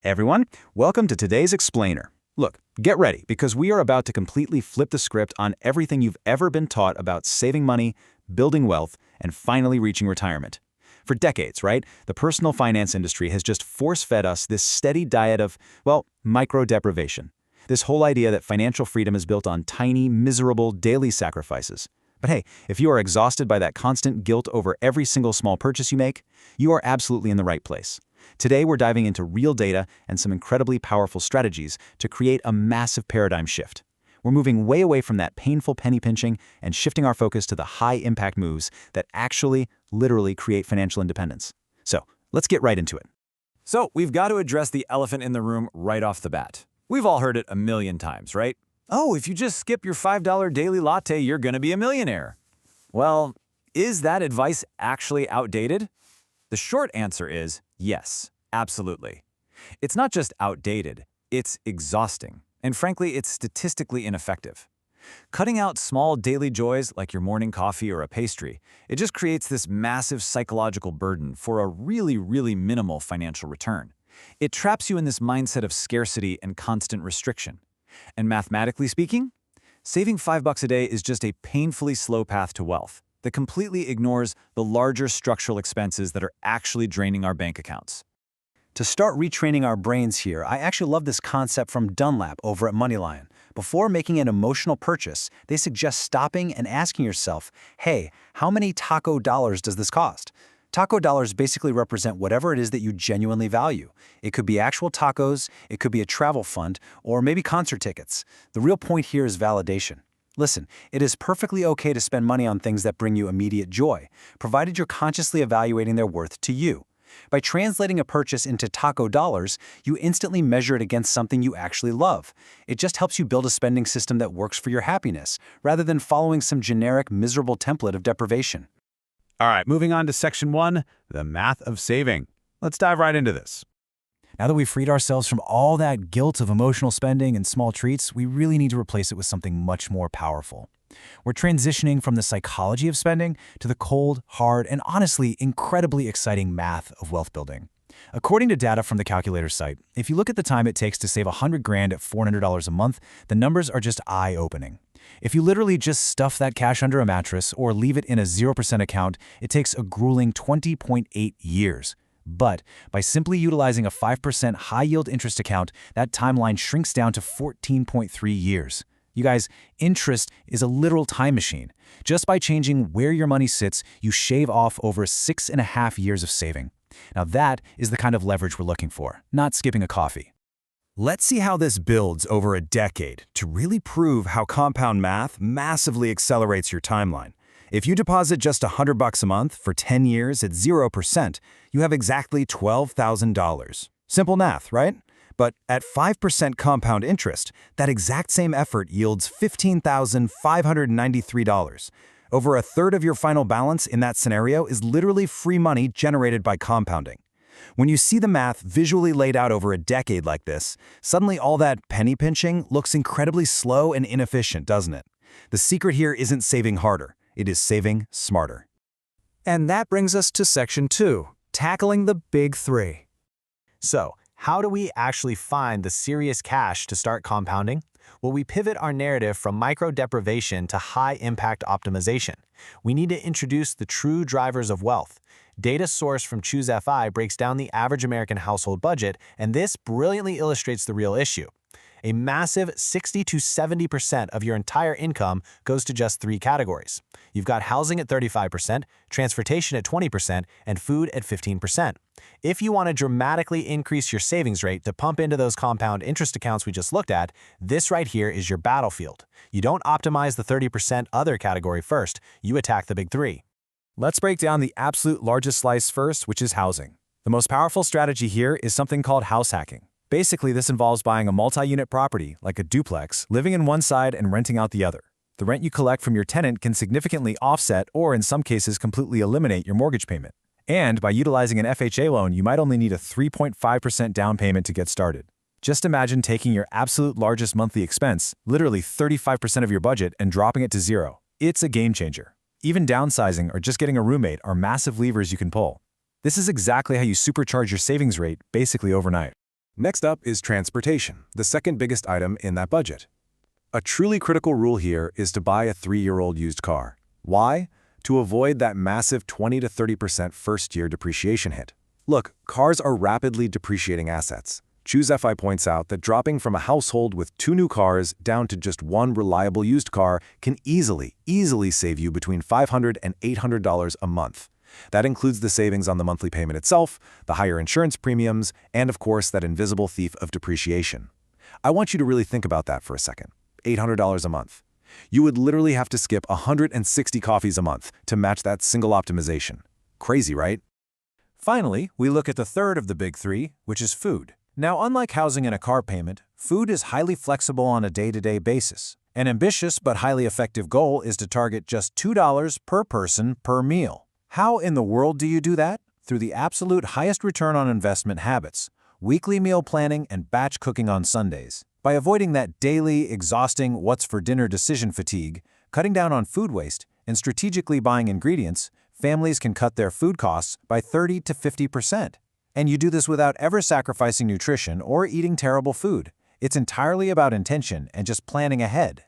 Hey everyone, welcome to today's Explainer. Look, get ready because we are about to completely flip the script on everything you've ever been taught about saving money, building wealth, and finally reaching retirement. For decades, right, the personal finance industry has just force-fed us this steady diet of, well, micro-deprivation. This whole idea that financial freedom is built on tiny, miserable, daily sacrifices. But hey, if you are exhausted by that constant guilt over every single small purchase you make, you are absolutely in the right place. Today, we're diving into real data and some incredibly powerful strategies to create a massive paradigm shift. We're moving way away from that painful penny pinching and shifting our focus to the high-impact moves that actually, literally create financial independence. So, let's get right into it. So, we've got to address the elephant in the room right off the bat. We've all heard it a million times, right? Oh, if you just skip your $5 daily latte, you're gonna be a millionaire. Well, is that advice actually outdated? The short answer is yes, absolutely. It's not just outdated, it's exhausting. And frankly, it's statistically ineffective. Cutting out small daily joys like your morning coffee or a pastry, it just creates this massive psychological burden for a really minimal financial return. It traps you in this mindset of scarcity and constant restriction. And mathematically speaking, saving $5 a day is just a painfully slow path to wealth that completely ignores the larger structural expenses that are actually draining our bank accounts. To start retraining our brains here, I actually love this concept from Dunlap over at MoneyLion. Before making an emotional purchase, they suggest stopping and asking yourself, hey, how many taco dollars does this cost? Taco dollars basically represent whatever it is that you genuinely value. It could be actual tacos, it could be a travel fund, or maybe concert tickets. The real point here is validation. Listen, it is perfectly okay to spend money on things that bring you immediate joy, provided you're consciously evaluating their worth to you. By translating a purchase into taco dollars, you instantly measure it against something you actually love. It just helps you build a spending system that works for your happiness, rather than following some generic, miserable template of deprivation. All right, moving on to section 1, the math of saving. Let's dive right into this. Now that we've freed ourselves from all that guilt of emotional spending and small treats, we really need to replace it with something much more powerful. We're transitioning from the psychology of spending to the cold, hard, and honestly, incredibly exciting math of wealth building. According to data from the calculator site, if you look at the time it takes to save $100 grand at $400 a month, the numbers are just eye-opening. If you literally just stuff that cash under a mattress or leave it in a 0% account, it takes a grueling 20.8 years. But by simply utilizing a 5% high-yield interest account, that timeline shrinks down to 14.3 years. You guys, interest is a literal time machine. Just by changing where your money sits, you shave off over 6.5 years of saving. Now that is the kind of leverage we're looking for, not skipping a coffee. Let's see how this builds over a decade to really prove how compound math massively accelerates your timeline. If you deposit just $100 a month for 10 years at 0%, you have exactly $12,000. Simple math, right? But at 5% compound interest, that exact same effort yields $15,593. Over a third of your final balance in that scenario is literally free money generated by compounding. When you see the math visually laid out over a decade like this, suddenly all that penny pinching looks incredibly slow and inefficient, doesn't it? The secret here isn't saving harder. It is saving smarter. And that brings us to section 2, tackling the big 3. So, how do we actually find the serious cash to start compounding? Well, we pivot our narrative from micro-deprivation to high-impact optimization. We need to introduce the true drivers of wealth. Data sourced from ChooseFI breaks down the average American household budget, and this brilliantly illustrates the real issue. A massive 60 to 70% of your entire income goes to just 3 categories. You've got housing at 35%, transportation at 20%, and food at 15%. If you want to dramatically increase your savings rate to pump into those compound interest accounts we just looked at, this right here is your battlefield. You don't optimize the 30% other category first, you attack the big 3. Let's break down the absolute largest slice first, which is housing. The most powerful strategy here is something called house hacking. Basically, this involves buying a multi-unit property, like a duplex, living in one side and renting out the other. The rent you collect from your tenant can significantly offset or, in some cases, completely eliminate your mortgage payment. And by utilizing an FHA loan, you might only need a 3.5% down payment to get started. Just imagine taking your absolute largest monthly expense, literally 35% of your budget, and dropping it to 0. It's a game changer. Even downsizing or just getting a roommate are massive levers you can pull. This is exactly how you supercharge your savings rate, basically overnight. Next up is transportation, the second biggest item in that budget. A truly critical rule here is to buy a 3-year-old used car. Why? To avoid that massive 20 to 30% first-year depreciation hit. Look, cars are rapidly depreciating assets. ChooseFI points out that dropping from a household with 2 new cars down to just 1 reliable used car can easily save you between $500 and $800 a month. That includes the savings on the monthly payment itself, the higher insurance premiums, and of course that invisible thief of depreciation. I want you to really think about that for a second. $800 a month. You would literally have to skip 160 coffees a month to match that single optimization. Crazy, right? Finally, we look at the third of the big three, which is food. Now, unlike housing and a car payment, food is highly flexible on a day-to-day basis. An ambitious but highly effective goal is to target just $2 per person per meal. How in the world do you do that? Through the absolute highest return on investment habits, weekly meal planning and batch cooking on Sundays. By avoiding that daily, exhausting what's for dinner decision fatigue, cutting down on food waste, and strategically buying ingredients, families can cut their food costs by 30 to 50%. And you do this without ever sacrificing nutrition or eating terrible food. It's entirely about intention and just planning ahead.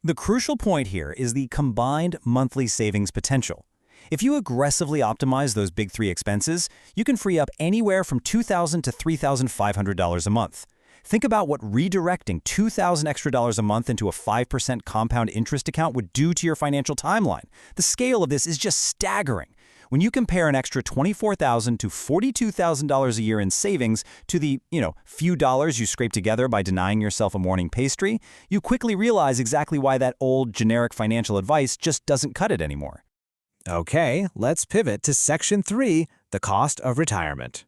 The crucial point here is the combined monthly savings potential. If you aggressively optimize those big three expenses, you can free up anywhere from $2,000 to $3,500 a month. Think about what redirecting $2,000 extra a month into a 5% compound interest account would do to your financial timeline. The scale of this is just staggering. When you compare an extra $24,000 to $42,000 a year in savings to the, few dollars you scrape together by denying yourself a morning pastry, you quickly realize exactly why that old generic financial advice just doesn't cut it anymore. Okay, let's pivot to Section 3, the cost of retirement.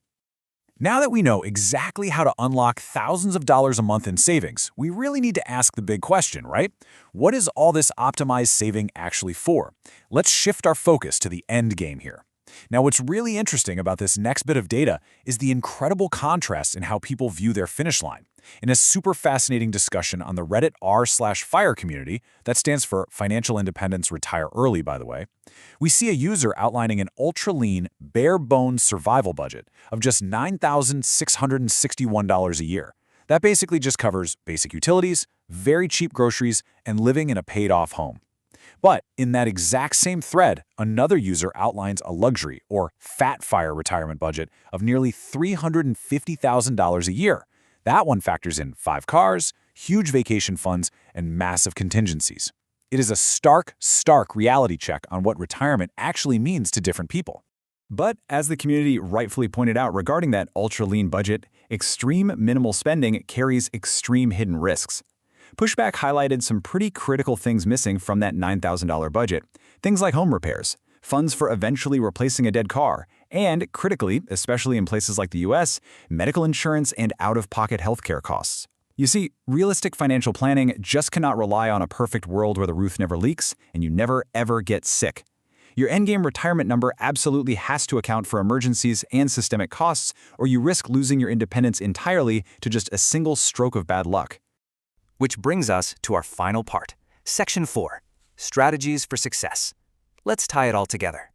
Now that we know exactly how to unlock thousands of dollars a month in savings, we really need to ask the big question, right? What is all this optimized saving actually for? Let's shift our focus to the end game here. Now, what's really interesting about this next bit of data is the incredible contrast in how people view their finish line. In a super fascinating discussion on the Reddit r/fire community, that stands for Financial Independence Retire Early, by the way, we see a user outlining an ultra-lean, bare-bones survival budget of just $9,661 a year. That basically just covers basic utilities, very cheap groceries, and living in a paid-off home. But in that exact same thread, another user outlines a luxury or fat fire retirement budget of nearly $350,000 a year. That one factors in 5 cars, huge vacation funds, and massive contingencies. It is a stark reality check on what retirement actually means to different people. But as the community rightfully pointed out regarding that ultra-lean budget, extreme minimal spending carries extreme hidden risks. Pushback highlighted some pretty critical things missing from that $9,000 budget. Things like home repairs, funds for eventually replacing a dead car, and critically, especially in places like the US, medical insurance and out-of-pocket healthcare costs. You see, realistic financial planning just cannot rely on a perfect world where the roof never leaks and you never ever get sick. Your endgame retirement number absolutely has to account for emergencies and systemic costs, or you risk losing your independence entirely to just a single stroke of bad luck. Which brings us to our final part, Section 4, Strategies for Success. Let's tie it all together.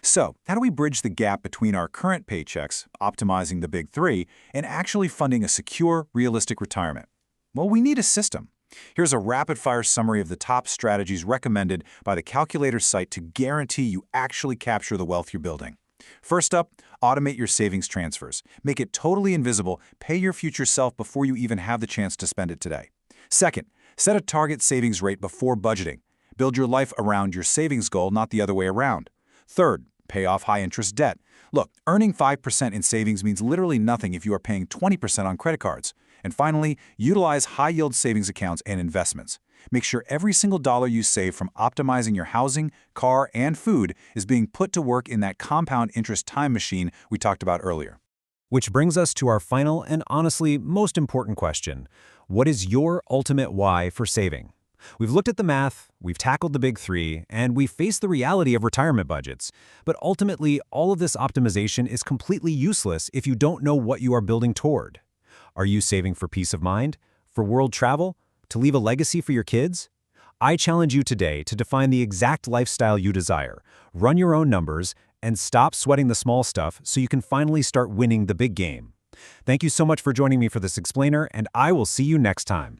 So, how do we bridge the gap between our current paychecks, optimizing the big three, and actually funding a secure, realistic retirement? Well, we need a system. Here's a rapid-fire summary of the top strategies recommended by the calculator site to guarantee you actually capture the wealth you're building. First up, automate your savings transfers. Make it totally invisible. Pay your future self before you even have the chance to spend it today. Second, set a target savings rate before budgeting. Build your life around your savings goal, not the other way around. Third, pay off high-interest debt. Look, earning 5% in savings means literally nothing if you are paying 20% on credit cards. And finally, utilize high-yield savings accounts and investments. Make sure every single dollar you save from optimizing your housing, car, and food is being put to work in that compound interest time machine we talked about earlier. Which brings us to our final and honestly most important question. What is your ultimate why for saving? We've looked at the math, we've tackled the big three, and we've faced the reality of retirement budgets. But ultimately, all of this optimization is completely useless if you don't know what you are building toward. Are you saving for peace of mind? For world travel? To leave a legacy for your kids? I challenge you today to define the exact lifestyle you desire, run your own numbers, and stop sweating the small stuff so you can finally start winning the big game. Thank you so much for joining me for this explainer, and I will see you next time.